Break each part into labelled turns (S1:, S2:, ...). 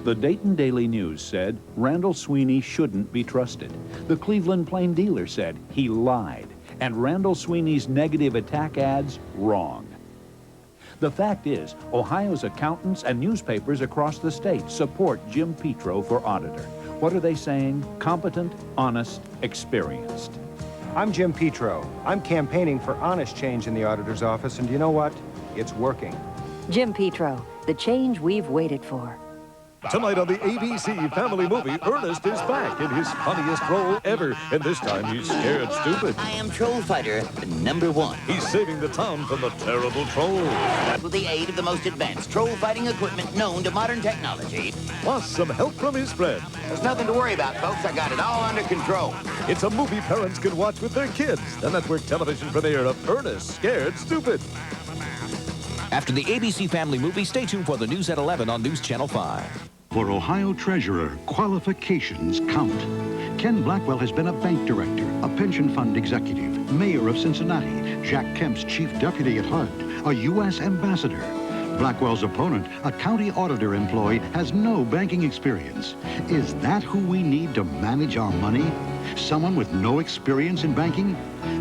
S1: The Dayton Daily News said Randall Sweeney shouldn't be trusted. The Cleveland Plain Dealer said he lied. And Randall Sweeney's negative attack ads wrong. The fact is, Ohio's accountants and newspapers across the state support Jim Petro for auditor. What are they saying? Competent, honest, experienced.
S2: I'm Jim Petro. I'm campaigning for honest change in the auditor's office, and you know what? It's working.
S3: Jim Petro, the change we've waited for.
S4: Tonight on the ABC family movie, Ernest is back in his funniest role ever, and this time he's scared stupid.
S5: I am Troll Fighter #1.
S4: He's saving the town from the terrible trolls.
S5: That with the aid of the most advanced troll fighting equipment known to modern technology.
S4: Plus some help from his friend.
S5: There's nothing to worry about, folks. I got it all under control.
S4: It's a movie parents can watch with their kids. The network television premiere of Ernest Scared Stupid.
S6: After the ABC family movie, stay tuned for the news at 11 on News Channel 5.
S7: For Ohio Treasurer, qualifications count. Ken Blackwell has been a bank director, a pension fund executive, mayor of Cincinnati, Jack Kemp's chief deputy at HUD, a U.S. ambassador. Blackwell's opponent, a county auditor employee, has no banking experience. Is that who we need to manage our money? Someone with no experience in banking?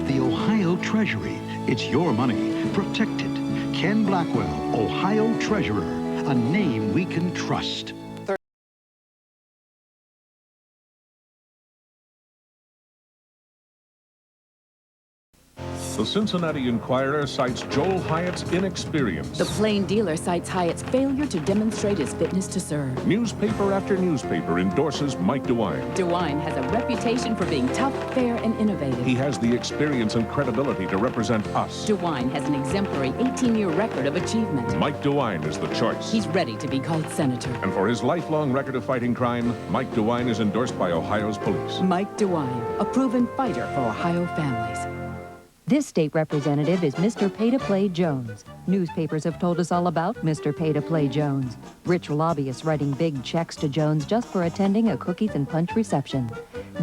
S7: The Ohio Treasury. It's your money. Protect it. Ken Blackwell, Ohio Treasurer, a name we can trust.
S8: The Cincinnati Enquirer cites Joel Hyatt's inexperience.
S9: The Plain Dealer cites Hyatt's failure to demonstrate his fitness to serve.
S8: Newspaper after newspaper endorses Mike Dwine.
S9: Dwine has a reputation for being tough, fair, and innovative.
S8: He has the experience and credibility to represent us.
S9: Dwine has an exemplary 18-year record of achievement.
S8: Mike Dwine is the choice.
S9: He's ready to be called senator.
S8: And for his lifelong record of fighting crime, Mike Dwine is endorsed by Ohio's police.
S9: Mike Dwine, a proven fighter for Ohio families.
S3: This state representative is Mr. Pay-to-Play Jones. Newspapers have told us all about Mr. Pay-to-Play Jones. Rich lobbyists writing big checks to Jones just for attending a cookies and punch reception.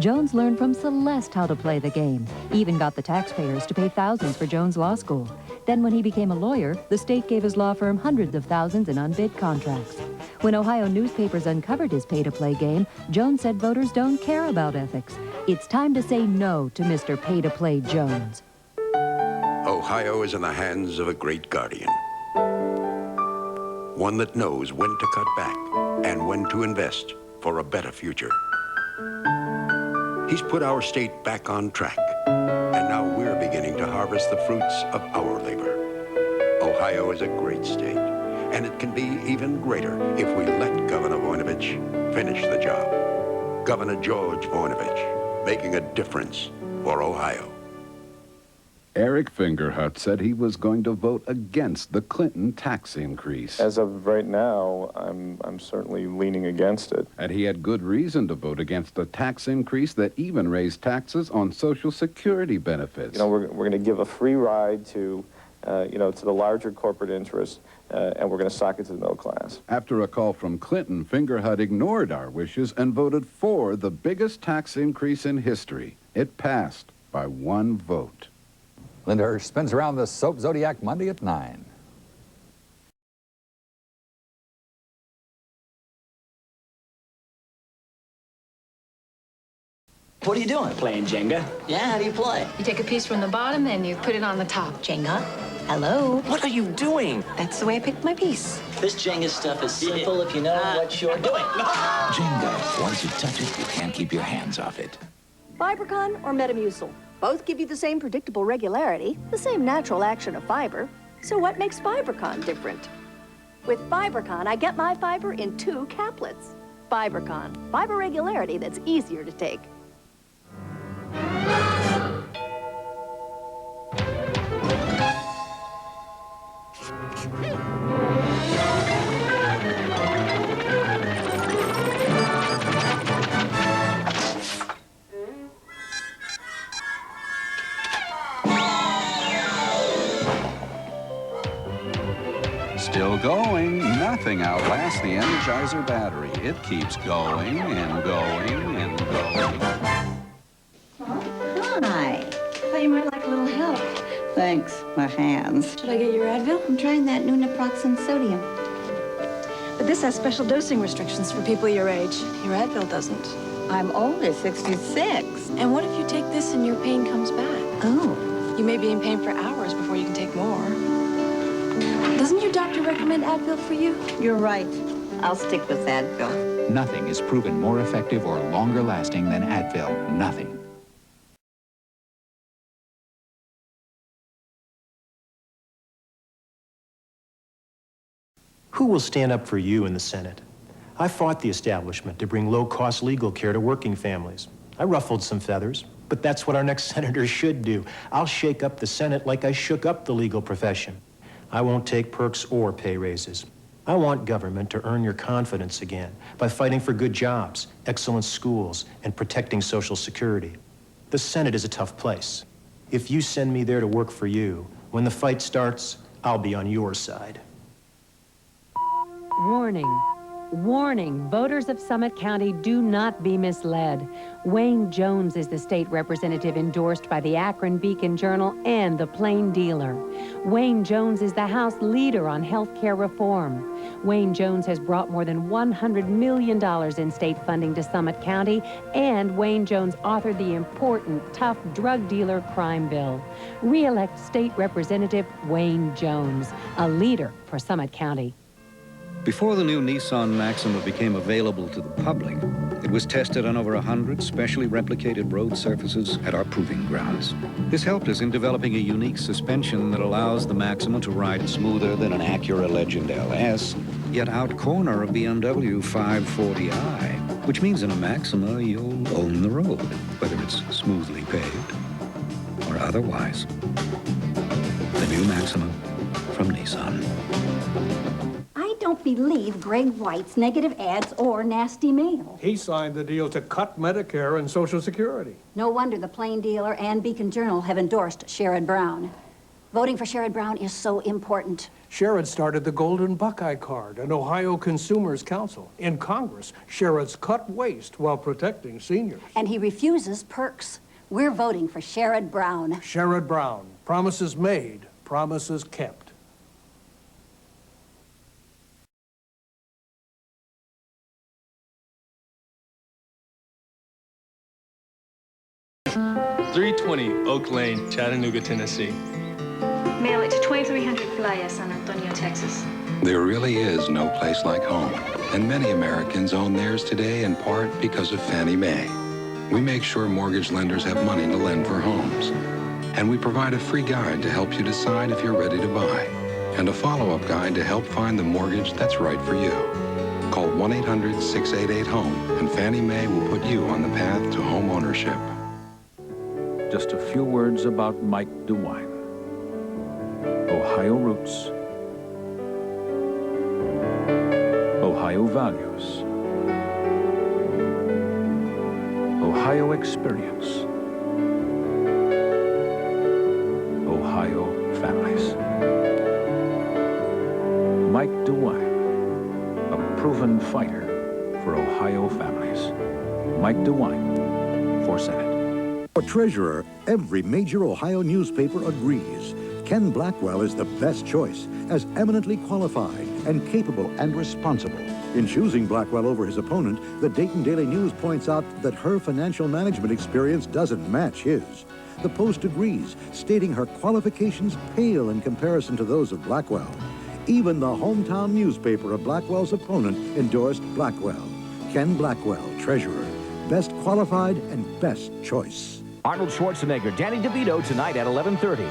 S3: Jones learned from Celeste how to play the game, even got the taxpayers to pay thousands for Jones Law School. Then when he became a lawyer, the state gave his law firm hundreds of thousands in unbid contracts. When Ohio newspapers uncovered his pay-to-play game, Jones said voters don't care about ethics. It's time to say no to Mr. Pay-to-Play Jones.
S10: Ohio is in the hands of a great guardian. One that knows when to cut back and when to invest for a better future. He's put our state back on track, and now we're beginning to harvest the fruits of our labor. Ohio is a great state, and it can be even greater if we let Governor Voinovich finish the job. Governor George Voinovich, making a difference for Ohio.
S11: Eric Fingerhut said he was going to vote against the Clinton tax increase.
S12: As of right now, I'm certainly leaning against it.
S11: And he had good reason to vote against a tax increase that even raised taxes on Social Security benefits.
S12: You know, we're going to give a free ride to, to the larger corporate interests, and we're going to sock it to the middle class.
S11: After a call from Clinton, Fingerhut ignored our wishes and voted for the biggest tax increase in history. It passed by 1 vote.
S13: Linda Hirsch spins around the Soap Zodiac Monday at 9.
S5: What are you doing? Playing Jenga. Yeah, how do you play?
S14: You take a piece from the bottom and you put it on the top. Jenga. Hello.
S5: What are you doing?
S14: That's the way I picked my piece.
S5: This Jenga stuff is simple if you know what you're doing.
S6: Jenga. Once you touch it, you can't keep your hands off it.
S15: Fibercon or Metamucil? Both give you the same predictable regularity, the same natural action of fiber. So what makes Fibercon different? With Fibercon, I get my fiber in 2 caplets. Fibercon, fiber regularity that's easier to take.
S11: Still going. Nothing outlasts the Energizer battery. It keeps going and going and going.
S16: Hi. Thought you might like a little help. Thanks. My hands.
S14: Should I get your Advil?
S16: I'm trying that new naproxen sodium. But this has special dosing restrictions for people your age. Your Advil doesn't.
S17: I'm only 66.
S16: And what if you take this and your pain comes back?
S17: Oh.
S16: You may be in pain for hours before you can take more. Doesn't your doctor recommend Advil for you?
S17: You're right. I'll stick with Advil.
S1: Nothing is proven more effective or longer lasting than Advil. Nothing.
S18: Who will stand up for you in the Senate? I fought the establishment to bring low-cost legal care to working families. I ruffled some feathers, but that's what our next senator should do. I'll shake up the Senate like I shook up the legal profession. I won't take perks or pay raises. I want government to earn your confidence again by fighting for good jobs, excellent schools, and protecting Social Security. The Senate is a tough place. If you send me there to work for you, when the fight starts, I'll be on your side.
S3: Warning. Warning, voters of Summit County, do not be misled. Wayne Jones is the state representative endorsed by the Akron Beacon Journal and the Plain Dealer. Wayne Jones is the House leader on health care reform. Wayne Jones has brought more than $100 million in state funding to Summit County, and Wayne Jones authored the important, tough drug dealer crime bill. Re-elect State Representative Wayne Jones, a leader for Summit County.
S19: Before the new Nissan Maxima became available to the public, it was tested on over 100 specially replicated road surfaces at our proving grounds. This helped us in developing a unique suspension that allows the Maxima to ride smoother than an Acura Legend LS, yet outcorner a BMW 540i, which means in a Maxima you'll own the road, whether it's smoothly paved or otherwise. The new Maxima from Nissan.
S20: I don't believe Greg White's negative ads or nasty mail.
S21: He signed the deal to cut Medicare and Social Security.
S20: No wonder the Plain Dealer and Beacon Journal have endorsed Sherrod Brown. Voting for Sherrod Brown is so important.
S21: Sherrod started the Golden Buckeye Card and Ohio Consumers Council. In Congress, Sherrod's cut waste while protecting seniors.
S20: And he refuses perks. We're voting for Sherrod Brown.
S21: Sherrod Brown. Promises made, promises kept.
S22: .320 Oak Lane, Chattanooga, Tennessee.
S16: Mail it to 2300 Playa, San Antonio, Texas.
S10: There really is no place like home, and many Americans own theirs today in part because of Fanny May. We make sure mortgage lenders have money to lend for homes, and we provide a free guide to help you decide if you're ready to buy, and a follow-up guide to help find the mortgage that's right for you. Call 1-800-688-HOME, and Fannie Mae will put you on the path to home ownership.
S1: Just a few words about Mike Dwine. Ohio roots. Ohio values. Ohio experience. Ohio families. Mike Dwine, a proven fighter for Ohio families. Mike Dwine, for Senate.
S7: For treasurer, every major Ohio newspaper agrees. Ken Blackwell is the best choice, as eminently qualified and capable and responsible. In choosing Blackwell over his opponent, the Dayton Daily News points out that her financial management experience doesn't match his. The Post agrees, stating her qualifications pale in comparison to those of Blackwell. Even the hometown newspaper of Blackwell's opponent endorsed Blackwell. Ken Blackwell, treasurer, best qualified and best choice.
S6: Arnold Schwarzenegger, Danny DeVito tonight at 11:30.